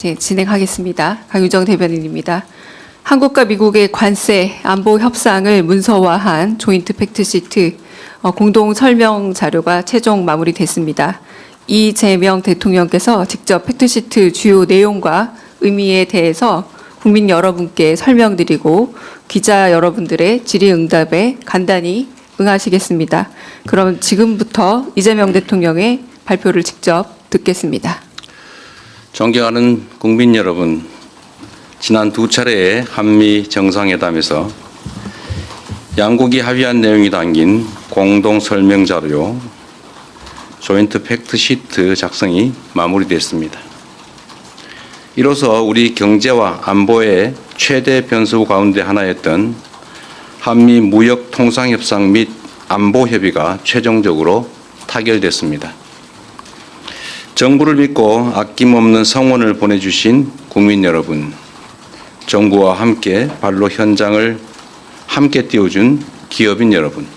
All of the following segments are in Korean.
네, 진행하겠습니다. 강유정 대변인입니다. 한국과 미국의 관세 안보 협상을 문서화한 조인트 팩트시트 공동 설명 자료가 최종 마무리됐습니다. 이재명 대통령께서 직접 팩트시트 주요 내용과 의미에 대해서 국민 여러분께 설명드리고 기자 여러분들의 질의응답에 간단히 응하시겠습니다. 그럼 지금부터 이재명 대통령의 발표를 직접 듣겠습니다. 존경하는 국민 여러분, 지난 두 차례의 한미 정상회담에서 양국이 합의한 내용이 담긴 공동 설명 자료 조인트 팩트시트 작성이 마무리됐습니다. 이로써 우리 경제와 안보의 최대 변수 가운데 하나였던 한미 무역 통상 협상 및 안보 협의가 최종적으로 타결됐습니다. 정부를 믿고 아낌없는 성원을 보내주신 국민 여러분, 정부와 함께 발로 현장을 함께 띄워준 기업인 여러분,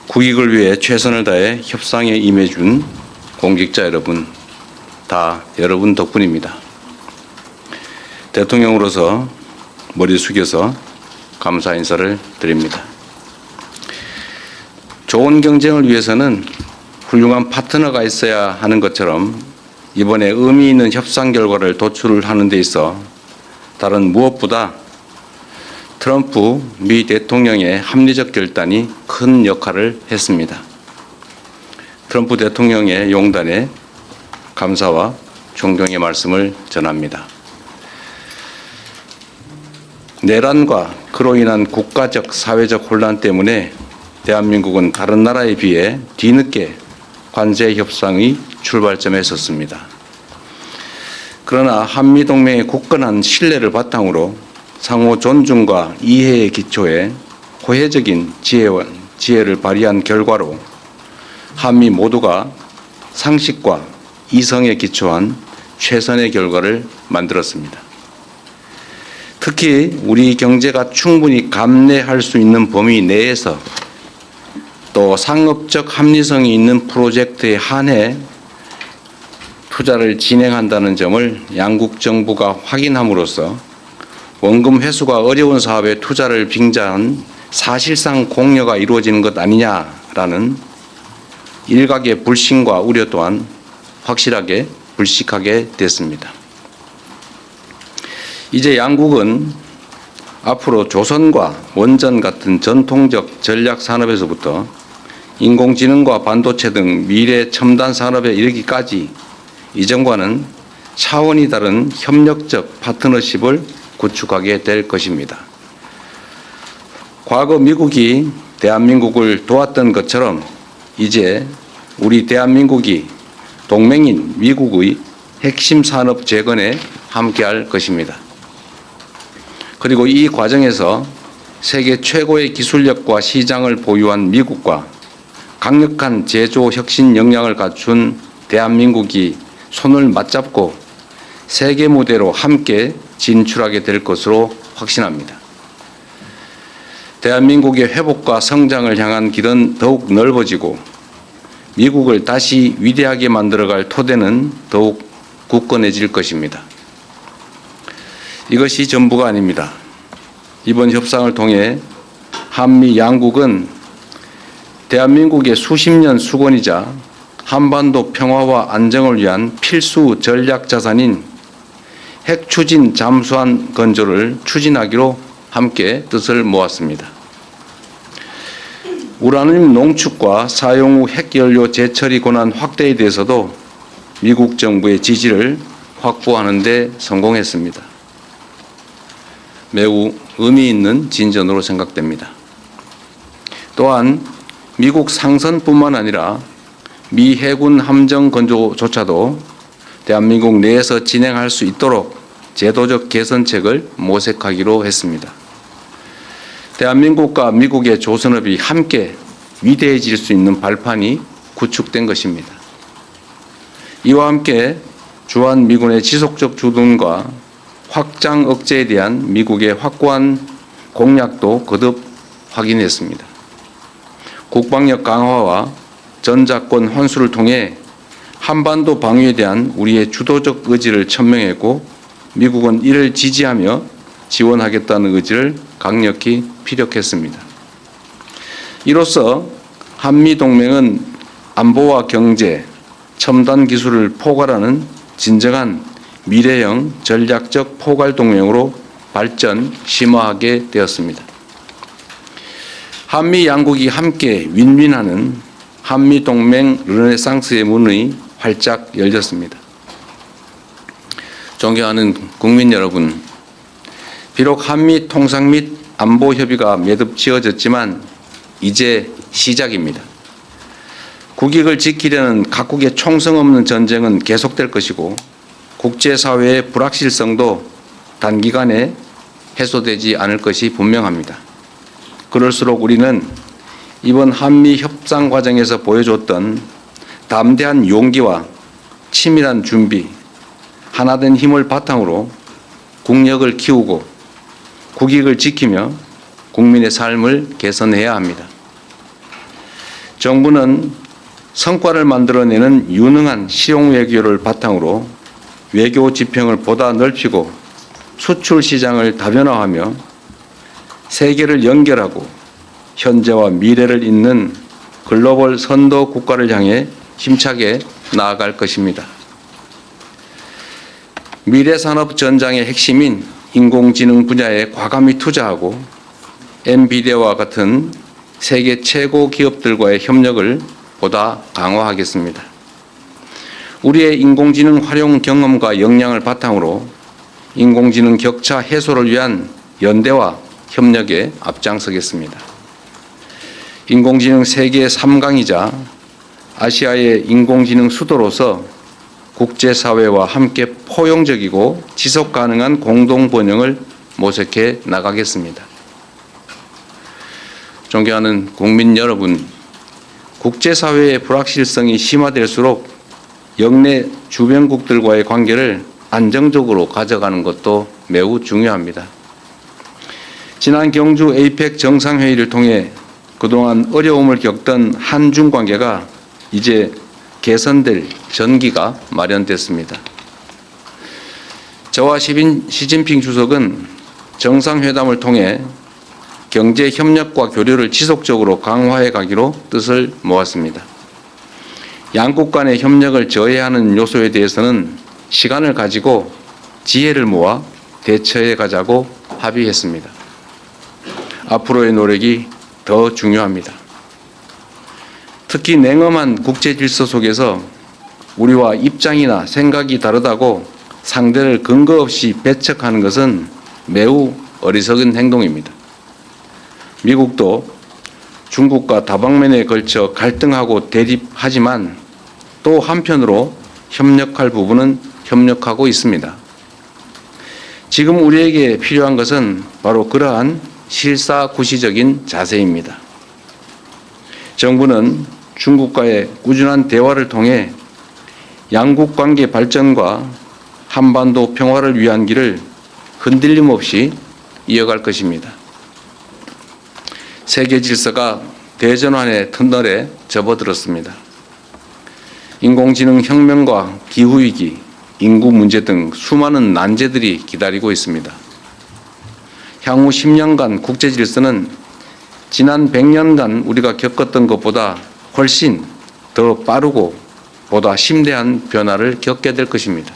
국익을 위해 최선을 다해 협상에 임해준 공직자 여러분, 다 여러분 덕분입니다. 대통령으로서 머리 숙여서 감사 인사를 드립니다. 좋은 경쟁을 위해서는 훌륭한 파트너가 있어야 하는 것처럼 이번에 의미 있는 협상 결과를 도출하는 데 있어 다른 무엇보다 트럼프 미 대통령의 합리적 결단이 큰 역할을 했습니다. 트럼프 대통령의 용단에 감사와 존경의 말씀을 전합니다. 내란과 그로 인한 국가적, 사회적 혼란 때문에 대한민국은 다른 나라에 비해 뒤늦게 관세 협상의 출발점에 섰습니다. 그러나 한미동맹의 굳건한 신뢰를 바탕으로 상호 존중과 이해의 기초에 호혜적인 지혜를 발휘한 결과로 한미 모두가 상식과 이성에 기초한 최선의 결과를 만들었습니다. 특히 우리 경제가 충분히 감내할 수 있는 범위 내에서 또 상업적 합리성이 있는 프로젝트에 한해 투자를 진행한다는 점을 양국 정부가 확인함으로써 원금 회수가 어려운 사업에 투자를 빙자한 사실상 공여가 이루어지는 것 아니냐라는 일각의 불신과 우려 또한 확실하게 불식하게 됐습니다. 이제 양국은 앞으로 조선과 원전 같은 전통적 전략 산업에서부터 인공지능과 반도체 등 미래 첨단 산업에 이르기까지 이전과는 차원이 다른 협력적 파트너십을 구축하게 될 것입니다. 과거 미국이 대한민국을 도왔던 것처럼 이제 우리 대한민국이 동맹인 미국의 핵심 산업 재건에 함께할 것입니다. 그리고 이 과정에서 세계 최고의 기술력과 시장을 보유한 미국과 강력한 제조 혁신 역량을 갖춘 대한민국이 손을 맞잡고 세계 무대로 함께 진출하게 될 것으로 확신합니다. 대한민국의 회복과 성장을 향한 길은 더욱 넓어지고 미국을 다시 위대하게 만들어갈 토대는 더욱 굳건해질 것입니다. 이것이 전부가 아닙니다. 이번 협상을 통해 한미 양국은 대한민국의 수십 년 수건이자 한반도 평화와 안정을 위한 필수 전략 자산인 핵 추진 잠수함 건조를 추진하기로 함께 뜻을 모았습니다. 우라늄 농축과 사용 후 핵연료 재처리 권한 확대에 대해서도 미국 정부의 지지를 확보하는 데 성공했습니다. 매우 의미 있는 진전으로 생각됩니다. 또한 미국 상선뿐만 아니라 미 해군 함정 건조조차도 대한민국 내에서 진행할 수 있도록 제도적 개선책을 모색하기로 했습니다. 대한민국과 미국의 조선업이 함께 위대해질 수 있는 발판이 구축된 것입니다. 이와 함께 주한미군의 지속적 주둔과 확장 억제에 대한 미국의 확고한 공약도 거듭 확인했습니다. 국방력 강화와 전자권 환수를 통해 한반도 방위에 대한 우리의 주도적 의지를 천명했고 미국은 이를 지지하며 지원하겠다는 의지를 강력히 피력했습니다. 이로써 한미동맹은 안보와 경제, 첨단 기술을 포괄하는 진정한 미래형 전략적 포괄동맹으로 발전, 심화하게 되었습니다. 한미 양국이 함께 윈윈하는 한미동맹 르네상스의 문이 활짝 열렸습니다. 존경하는 국민 여러분, 비록 한미 통상 및 안보 협의가 매듭 지어졌지만 이제 시작입니다. 국익을 지키려는 각국의 총성 없는 전쟁은 계속될 것이고 국제사회의 불확실성도 단기간에 해소되지 않을 것이 분명합니다. 그럴수록 우리는 이번 한미 협상 과정에서 보여줬던 담대한 용기와 치밀한 준비, 하나된 힘을 바탕으로 국력을 키우고 국익을 지키며 국민의 삶을 개선해야 합니다. 정부는 성과를 만들어내는 유능한 실용 외교를 바탕으로 외교 지평을 보다 넓히고 수출 시장을 다변화하며 세계를 연결하고 현재와 미래를 잇는 글로벌 선도 국가를 향해 힘차게 나아갈 것입니다. 미래산업 전장의 핵심인 인공지능 분야에 과감히 투자하고 엔비디아와 같은 세계 최고 기업들과의 협력을 보다 강화하겠습니다. 우리의 인공지능 활용 경험과 역량을 바탕으로 인공지능 격차 해소를 위한 연대와 협력에 앞장서겠습니다. 인공지능 세계 3강이자 아시아의 인공지능 수도로서 국제사회와 함께 포용적이고 지속가능한 공동번영을 모색해 나가겠습니다. 존경하는 국민 여러분, 국제사회의 불확실성이 심화될수록 영내 주변국들과의 관계를 안정적으로 가져가는 것도 매우 중요합니다. 지난 경주 에이펙 정상회의를 통해 그동안 어려움을 겪던 한중 관계가 이제 개선될 전기가 마련됐습니다. 저와 시진핑 주석은 정상회담을 통해 경제 협력과 교류를 지속적으로 강화해 가기로 뜻을 모았습니다. 양국 간의 협력을 저해하는 요소에 대해서는 시간을 가지고 지혜를 모아 대처해 가자고 합의했습니다. 앞으로의 노력이 더 중요합니다. 특히 냉엄한 국제 질서 속에서 우리와 입장이나 생각이 다르다고 상대를 근거 없이 배척하는 것은 매우 어리석은 행동입니다. 미국도 중국과 다방면에 걸쳐 갈등하고 대립하지만 또 한편으로 협력할 부분은 협력하고 있습니다. 지금 우리에게 필요한 것은 바로 그러한 실사구시적인 자세입니다. 정부는 중국과의 꾸준한 대화를 통해 양국 관계 발전과 한반도 평화를 위한 길을 흔들림 없이 이어갈 것입니다. 세계 질서가 대전환의 터널에 접어들었습니다. 인공지능 혁명과 기후위기, 인구 문제 등 수많은 난제들이 기다리고 있습니다. 향후 10년간 국제 질서는 지난 100년간 우리가 겪었던 것보다 훨씬 더 빠르고 보다 심대한 변화를 겪게 될 것입니다.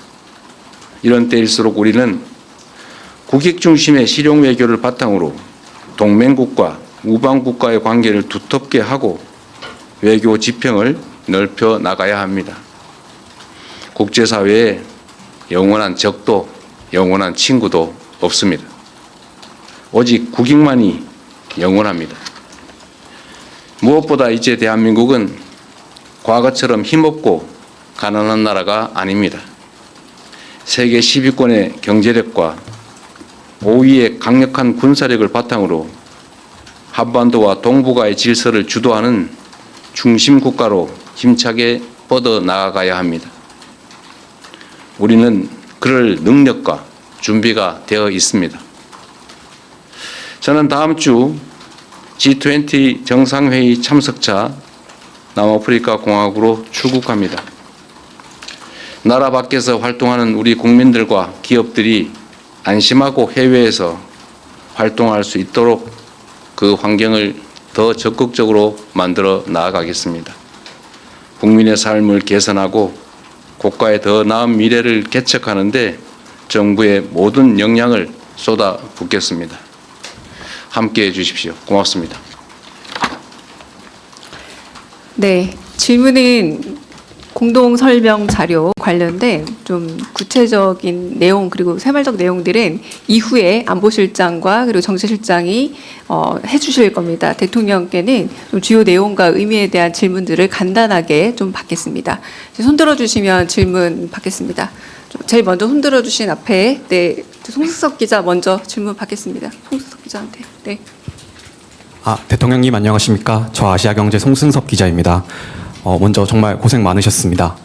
이런 때일수록 우리는 국익 중심의 실용 외교를 바탕으로 동맹국과 우방국가의 관계를 두텁게 하고 외교 지평을 넓혀 나가야 합니다. 국제사회에 영원한 적도 영원한 친구도 없습니다. 오직 국익만이 영원합니다. 무엇보다 이제 대한민국은 과거처럼 힘없고 가난한 나라가 아닙니다. 세계 10위권의 경제력과 5위의 강력한 군사력을 바탕으로 한반도와 동북아의 질서를 주도하는 중심 국가로 힘차게 뻗어 나아가야 합니다. 우리는 그럴 능력과 준비가 되어 있습니다. 저는 다음 주 G20 정상회의 참석차 남아프리카 공화국으로 출국합니다. 나라 밖에서 활동하는 우리 국민들과 기업들이 안심하고 해외에서 활동할 수 있도록 그 환경을 더 적극적으로 만들어 나아가겠습니다. 국민의 삶을 개선하고 국가의 더 나은 미래를 개척하는 데 정부의 모든 역량을 쏟아붓겠습니다. 함께해 주십시오. 고맙습니다. 네, 질문은 공동 설명 자료 관련된 좀 구체적인 내용 그리고 세말적 내용들은 이후에 안보실장과 그리고 정세실장이 해주실 겁니다. 대통령께는 좀 주요 내용과 의미에 대한 질문들을 간단하게 좀 받겠습니다. 손들어 주시면 질문 받겠습니다. 제일 먼저 손들어 주신 앞에 네, 송승섭 기자 먼저 질문 받겠습니다. 송승섭 기자한테. 네. 대통령님 안녕하십니까? 저 아시아경제 송승섭 기자입니다. 먼저 정말 고생 많으셨습니다.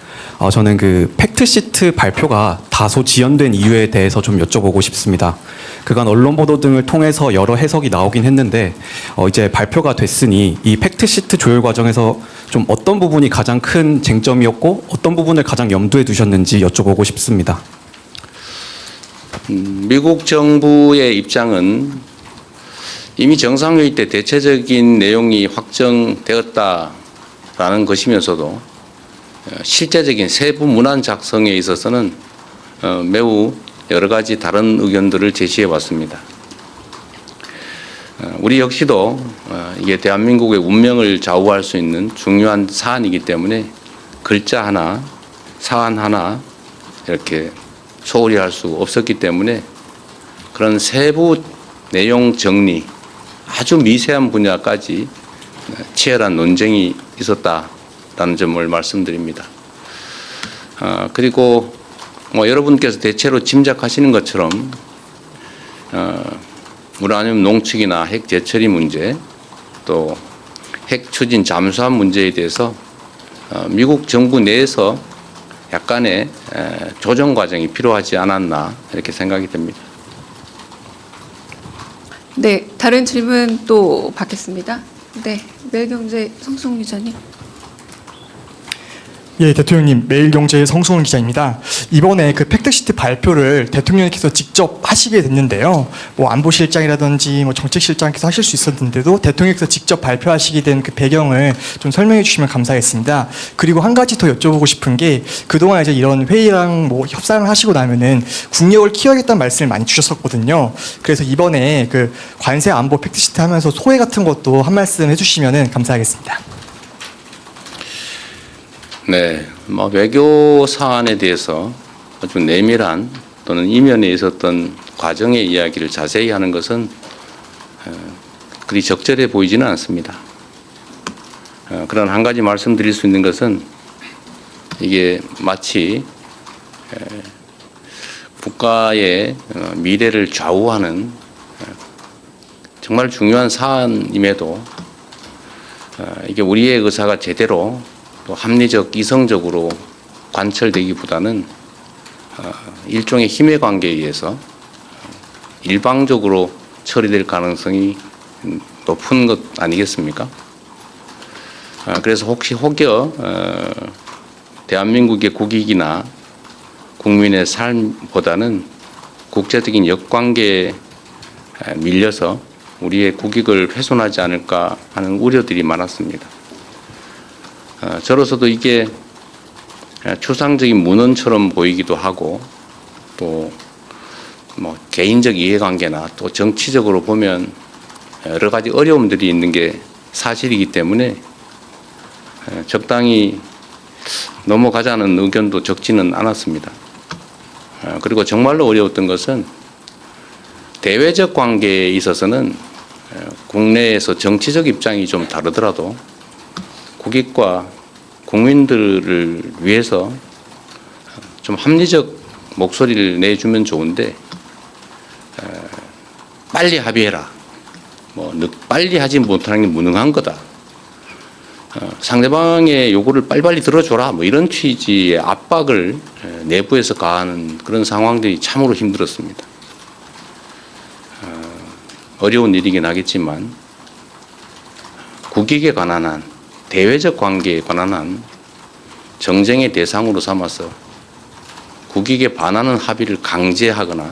저는 그 팩트시트 발표가 다소 지연된 이유에 대해서 좀 여쭤보고 싶습니다. 그간 언론 보도 등을 통해서 여러 해석이 나오긴 했는데 이제 발표가 됐으니 이 팩트시트 조율 과정에서 좀 어떤 부분이 가장 큰 쟁점이었고 어떤 부분을 가장 염두에 두셨는지 여쭤보고 싶습니다. 미국 정부의 입장은 이미 정상회의 때 대체적인 내용이 확정되었다라는 것이면서도 실제적인 세부 문안 작성에 있어서는 매우 여러 가지 다른 의견들을 제시해 왔습니다. 우리 역시도 이게 대한민국의 운명을 좌우할 수 있는 중요한 사안이기 때문에 글자 하나, 사안 하나 이렇게 소홀히 할 수 없었기 때문에 그런 세부 내용 정리, 아주 미세한 분야까지 치열한 논쟁이 있었다라는 점을 말씀드립니다. 그리고 여러분께서 대체로 짐작하시는 것처럼 우라늄 농축이나 핵 재처리 문제, 또 핵 추진 잠수함 문제에 대해서 미국 정부 내에서 약간의 조정 과정이 필요하지 않았나 이렇게 생각이 됩니다. 네, 다른 질문 또 받겠습니다. 네, 매일경제 성승훈 기자님. 예, 대통령님, 매일경제의 성승훈 기자입니다. 이번에 그 팩트시트 발표를 대통령께서 직접 하시게 됐는데요. 안보실장이라든지 정책실장께서 하실 수 있었는데도 대통령께서 직접 발표하시게 된 그 배경을 좀 설명해 주시면 감사하겠습니다. 그리고 한 가지 더 여쭤보고 싶은 게 그동안 이제 이런 회의랑 협상을 하시고 나면은 국력을 키워야겠다는 말씀을 많이 주셨었거든요. 그래서 이번에 그 관세 안보 팩트시트 하면서 소회 같은 것도 한 말씀 해주시면은 감사하겠습니다. 네, 외교 사안에 대해서 아주 내밀한 또는 이면에 있었던 과정의 이야기를 자세히 하는 것은 그리 적절해 보이지는 않습니다. 그런 한 가지 말씀드릴 수 있는 것은 이게 마치 국가의 미래를 좌우하는 정말 중요한 사안임에도 이게 우리의 의사가 제대로 또 합리적, 이성적으로 관철되기보다는 일종의 힘의 관계에 의해서 일방적으로 처리될 가능성이 높은 것 아니겠습니까? 그래서 혹여 대한민국의 국익이나 국민의 삶보다는 국제적인 역관계에 밀려서 우리의 국익을 훼손하지 않을까 하는 우려들이 많았습니다. 저로서도 이게 추상적인 문헌처럼 보이기도 하고 또 개인적 이해관계나 또 정치적으로 보면 여러 가지 어려움들이 있는 게 사실이기 때문에 적당히 넘어가자는 의견도 적지는 않았습니다. 그리고 정말로 어려웠던 것은 대외적 관계에 있어서는 국내에서 정치적 입장이 좀 다르더라도 국익과 국민들을 위해서 좀 합리적 목소리를 내주면 좋은데 빨리 합의해라. 빨리 하지 못하는 게 무능한 거다. 상대방의 요구를 빨리빨리 들어줘라. 이런 취지의 압박을 내부에서 가하는 그런 상황들이 참으로 힘들었습니다. 어려운 일이긴 하겠지만 국익에 관한 한 대외적 관계에 관한 한 정쟁의 대상으로 삼아서 국익에 반하는 합의를 강제하거나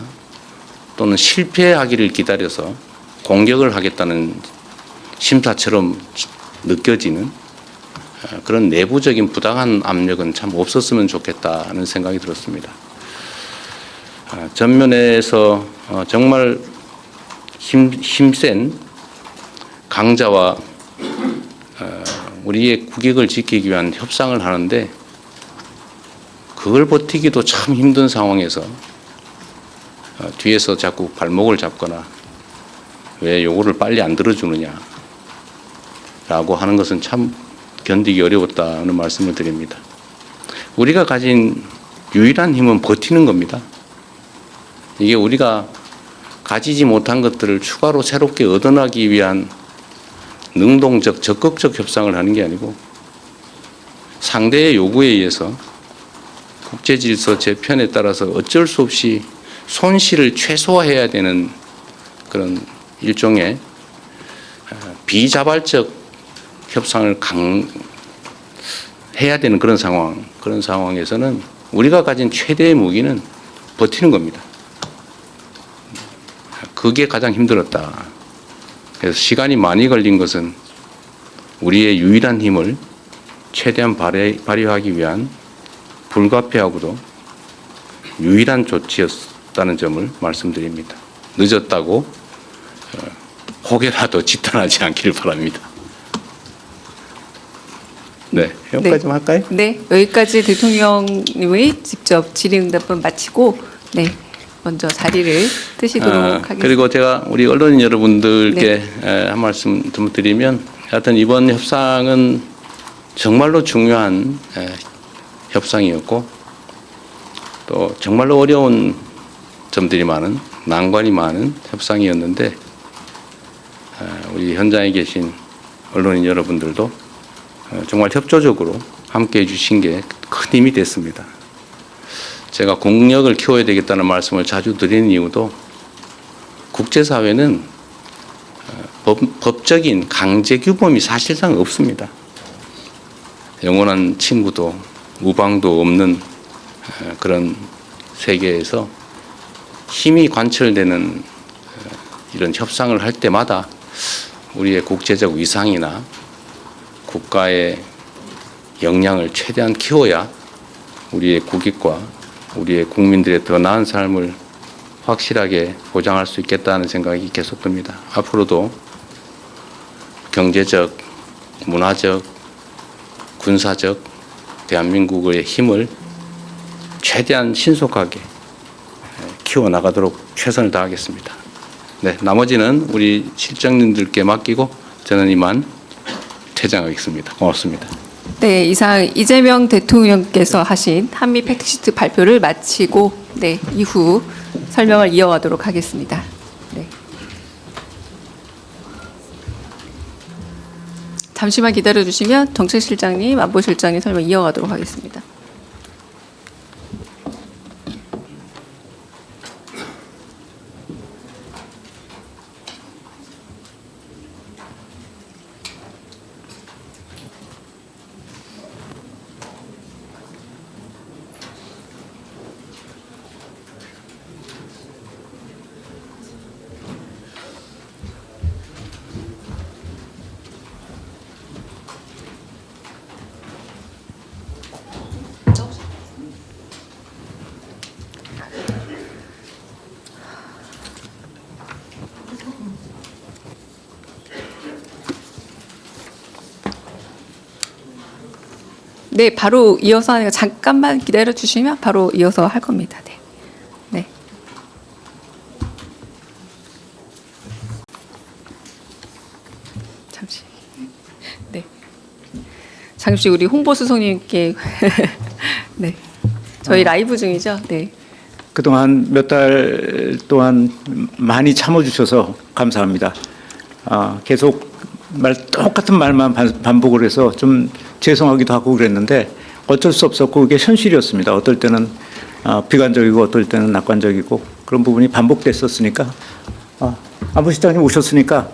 또는 실패하기를 기다려서 공격을 하겠다는 심사처럼 느껴지는 그런 내부적인 부당한 압력은 참 없었으면 좋겠다는 생각이 들었습니다. 전면에서 정말 힘센 강자와 우리의 국익을 지키기 위한 협상을 하는데 그걸 버티기도 참 힘든 상황에서 뒤에서 자꾸 발목을 잡거나 왜 요거를 빨리 안 들어주느냐 라고 하는 것은 참 견디기 어려웠다는 말씀을 드립니다. 우리가 가진 유일한 힘은 버티는 겁니다. 이게 우리가 가지지 못한 것들을 추가로 새롭게 얻어나기 위한 능동적, 적극적 협상을 하는 게 아니고 상대의 요구에 의해서 국제질서 재편에 따라서 어쩔 수 없이 손실을 최소화해야 되는 그런 일종의 비자발적 협상을 해야 되는 그런 상황에서는 우리가 가진 최대의 무기는 버티는 겁니다. 그게 가장 힘들었다. 그래서 시간이 많이 걸린 것은 우리의 유일한 힘을 최대한 발휘하기 위한 불가피하고도 유일한 조치였다는 점을 말씀드립니다. 늦었다고 혹여라도 지탄하지 않기를 바랍니다. 네, 여기까지 좀 할까요? 네, 여기까지 대통령님의 직접 질의응답은 마치고 네, 먼저 자리를 뜨시도록 하겠습니다. 그리고 제가 우리 언론인 여러분들께 한 말씀 좀 드리면 하여튼 이번 협상은 정말로 중요한 협상이었고 또 정말로 어려운 점들이 많은 난관이 많은 협상이었는데 우리 현장에 계신 언론인 여러분들도 정말 협조적으로 함께해 주신 게 큰 힘이 됐습니다. 제가 국력을 키워야 되겠다는 말씀을 자주 드리는 이유도 국제사회는 법적인 강제 규범이 사실상 없습니다. 영원한 친구도 우방도 없는 그런 세계에서 힘이 관철되는 이런 협상을 할 때마다 우리의 국제적 위상이나 국가의 역량을 최대한 키워야 우리의 국익과 우리의 국민들의 더 나은 삶을 확실하게 보장할 수 있겠다는 생각이 계속 듭니다. 앞으로도 경제적, 문화적, 군사적 대한민국의 힘을 최대한 신속하게 키워나가도록 최선을 다하겠습니다. 네, 나머지는 우리 실장님들께 맡기고 저는 이만 퇴장하겠습니다. 고맙습니다. 네, 이상 이재명 대통령께서 하신 한미 팩트시트 발표를 마치고 네, 이후 설명을 이어가도록 하겠습니다. 네. 잠시만 기다려 주시면 정책실장님, 안보실장님 설명 이어가도록 하겠습니다. 네, 바로 이어서 하니까 잠깐만 기다려 주시면 바로 이어서 할 겁니다. 네. 네. 잠시. 네. 잠시 우리 홍보수석님께 네. 저희 라이브 중이죠. 네. 그동안 몇 달 동안 많이 참아주셔서 감사합니다. 계속 똑같은 말만 반복을 해서 좀 죄송하기도 하고 그랬는데 어쩔 수 없었고 그게 현실이었습니다. 어떨 때는 비관적이고 어떨 때는 낙관적이고 그런 부분이 반복됐었으니까 안보실장님 오셨으니까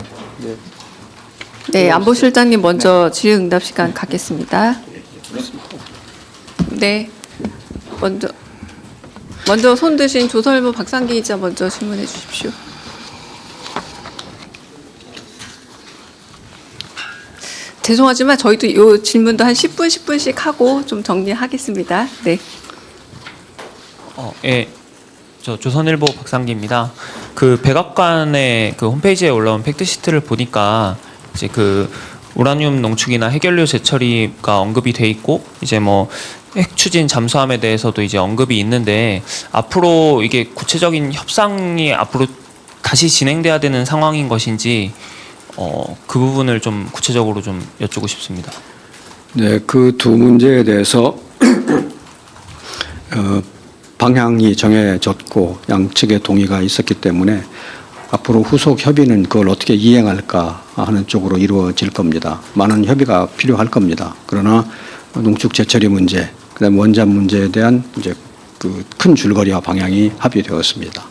네, 안보실장님 먼저 질의응답 시간 갖겠습니다. 네, 먼저 먼저 손 드신 조설모 박상기 기자 먼저 질문해 주십시오. 죄송하지만 저희도 이 질문도 한 10분씩 하고 좀 정리하겠습니다. 네. 예. 저 조선일보 박상기입니다. 그 백악관의 그 홈페이지에 올라온 팩트시트를 보니까 이제 그 우라늄 농축이나 핵연료 재처리가 언급이 돼 있고 이제 뭐 핵 추진 잠수함에 대해서도 이제 언급이 있는데 앞으로 이게 구체적인 협상이 앞으로 다시 진행돼야 되는 상황인 것인지 그 부분을 좀 구체적으로 좀 여쭙고 싶습니다. 네, 그 두 문제에 대해서 방향이 정해졌고 양측의 동의가 있었기 때문에 앞으로 후속 협의는 그걸 어떻게 이행할까 하는 쪽으로 이루어질 겁니다. 많은 협의가 필요할 겁니다. 그러나 농축 재처리 문제, 그다음 원전 문제에 대한 이제 그 큰 줄거리와 방향이 합의되었습니다.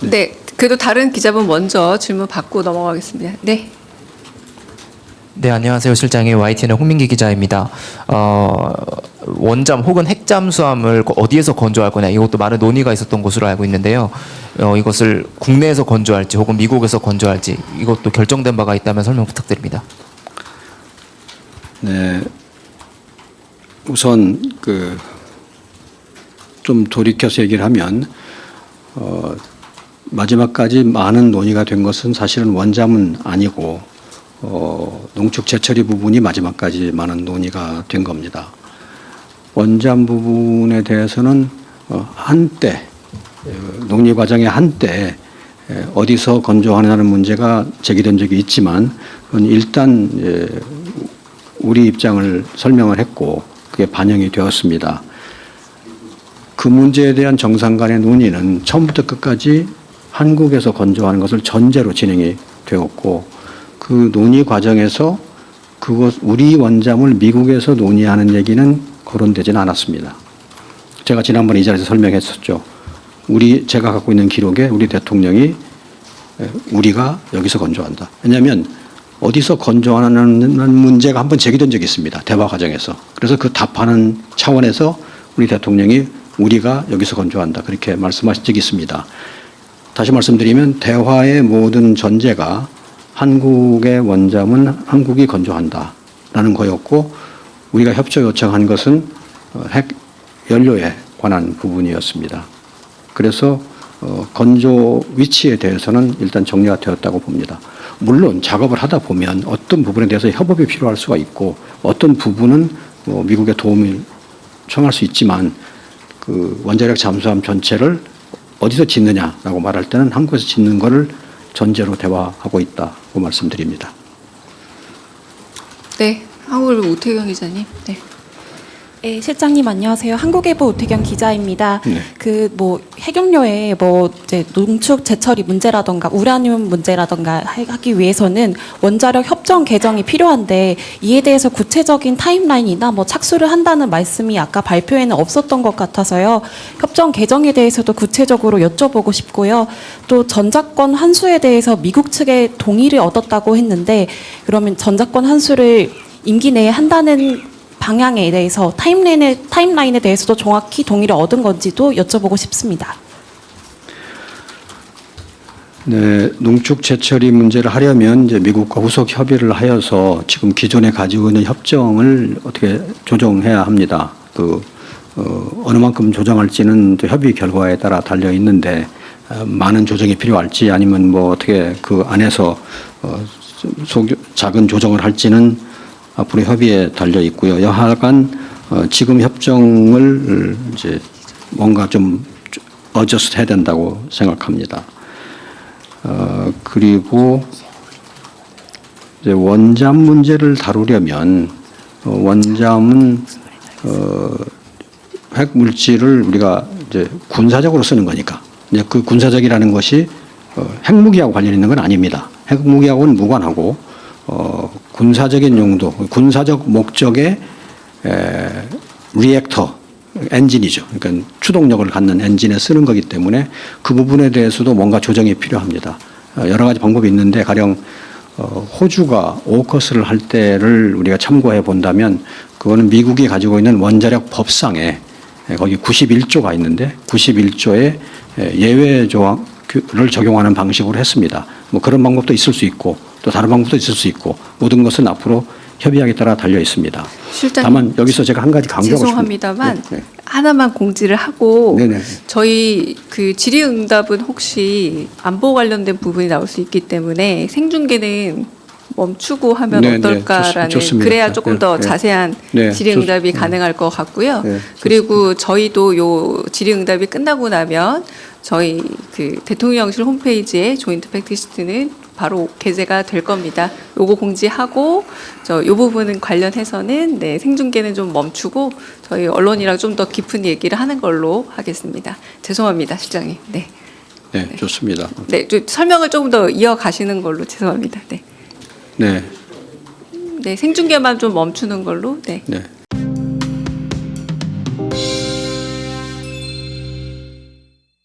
네. 그래도 다른 기자분 먼저 질문 받고 넘어가겠습니다. 네. 네, 안녕하세요. 실장의 YTN의 홍민기 기자입니다. 원잠 혹은 핵잠수함을 어디에서 건조할 거냐, 이것도 많은 논의가 있었던 것으로 알고 있는데요. 이것을 국내에서 건조할지 혹은 미국에서 건조할지 이것도 결정된 바가 있다면 설명 부탁드립니다. 네, 우선 좀 돌이켜서 얘기를 하면 마지막까지 많은 논의가 된 것은 사실은 원잠은 아니고 농축 재처리 부분이 마지막까지 많은 논의가 된 겁니다. 원잠 부분에 대해서는 한때 논의 과정의 한때 어디서 건조하느냐는 문제가 제기된 적이 있지만 일단 우리 입장을 설명을 했고 그게 반영이 되었습니다. 그 문제에 대한 정상 간의 논의는 처음부터 끝까지 한국에서 건조하는 것을 전제로 진행이 되었고 그 논의 과정에서 우리 원잠을 미국에서 논의하는 얘기는 거론되지는 않았습니다. 제가 지난번에 이 자리에서 설명했었죠. 제가 갖고 있는 기록에 우리 대통령이 우리가 여기서 건조한다. 왜냐하면 어디서 건조하는 문제가 한번 제기된 적이 있습니다. 대화 과정에서. 그래서 그 답하는 차원에서 우리 대통령이 우리가 여기서 건조한다. 그렇게 말씀하신 적이 있습니다. 다시 말씀드리면 대화의 모든 전제가 한국의 원잠은 한국이 건조한다라는 거였고 우리가 협조 요청한 것은 핵 연료에 관한 부분이었습니다. 그래서 건조 위치에 대해서는 일단 정리가 되었다고 봅니다. 물론 작업을 하다 보면 어떤 부분에 대해서 협업이 필요할 수가 있고 어떤 부분은 미국의 도움을 청할 수 있지만 그 원자력 잠수함 전체를 어디서 짓느냐라고 말할 때는 한국에서 짓는 것을 전제로 대화하고 있다고 말씀드립니다. 네. 한국일보 우태경 기자님. 네. 네, 실장님 안녕하세요. 한국일보 우태경 기자입니다. 네. 핵연료의 이제 농축 재처리 문제라던가 우라늄 문제라던가 하기 위해서는 원자력 협정 개정이 필요한데 이에 대해서 구체적인 타임라인이나 착수를 한다는 말씀이 아까 발표에는 없었던 것 같아서요. 협정 개정에 대해서도 구체적으로 여쭤보고 싶고요. 또 전작권 환수에 대해서 미국 측의 동의를 얻었다고 했는데 그러면 전작권 환수를 임기 내에 한다는 방향에 대해서 타임라인에 대해서도 정확히 동의를 얻은 건지도 여쭤보고 싶습니다. 네, 농축 재처리 문제를 하려면 이제 미국과 후속 협의를 하여서 지금 기존에 가지고 있는 협정을 어떻게 조정해야 합니다. 어느 만큼 조정할지는 또 협의 결과에 따라 달려 있는데 많은 조정이 필요할지 아니면 어떻게 그 안에서 작은 조정을 할지는 앞으로 협의에 달려 있고요. 여하간 지금 협정을 이제 뭔가 좀 어저스트 해야 된다고 생각합니다. 그리고 이제 원잠 문제를 다루려면 원잠은 핵 물질을 우리가 이제 군사적으로 쓰는 거니까 이제 그 군사적이라는 것이 핵무기하고 관련 있는 건 아닙니다. 핵무기하고는 무관하고 군사적인 용도, 군사적 목적의 리액터 엔진이죠. 그러니까 추동력을 갖는 엔진에 쓰는 거기 때문에 그 부분에 대해서도 뭔가 조정이 필요합니다. 여러 가지 방법이 있는데 가령 호주가 오커스를 할 때를 우리가 참고해 본다면 그거는 미국이 가지고 있는 원자력 법상에 거기 91조가 있는데 91조에 예외 조항을 적용하는 방식으로 했습니다. 뭐 그런 방법도 있을 수 있고 또 다른 방법도 있을 수 있고 모든 것은 앞으로 협의하에 따라 달려 있습니다. 실장님, 다만 여기서 제가 한 가지 강조하고 죄송합니다만 싶습니다. 네, 하나만 공지를 하고 네. 네네. 저희 그 질의응답은 혹시 안보 관련된 부분이 나올 수 있기 때문에 생중계는 멈추고 하면 네, 네. 어떨까라는 좋습니다. 그래야 조금 더 네, 네. 자세한 네, 질의응답이 가능할 것 같고요. 네, 그리고 저희도 요 질의응답이 끝나고 나면 저희 그 대통령실 홈페이지에 조인트 팩트시트는 바로 게재가 될 겁니다. 요거 공지하고 요 부분은 관련해서는 네, 생중계는 좀 멈추고 저희 언론이랑 좀 더 깊은 얘기를 하는 걸로 하겠습니다. 죄송합니다, 실장님. 네. 네, 좋습니다. 네, 좀 설명을 조금 더 이어가시는 걸로 죄송합니다. 네. 네, 네, 생중계만 좀 멈추는 걸로. 네. 네.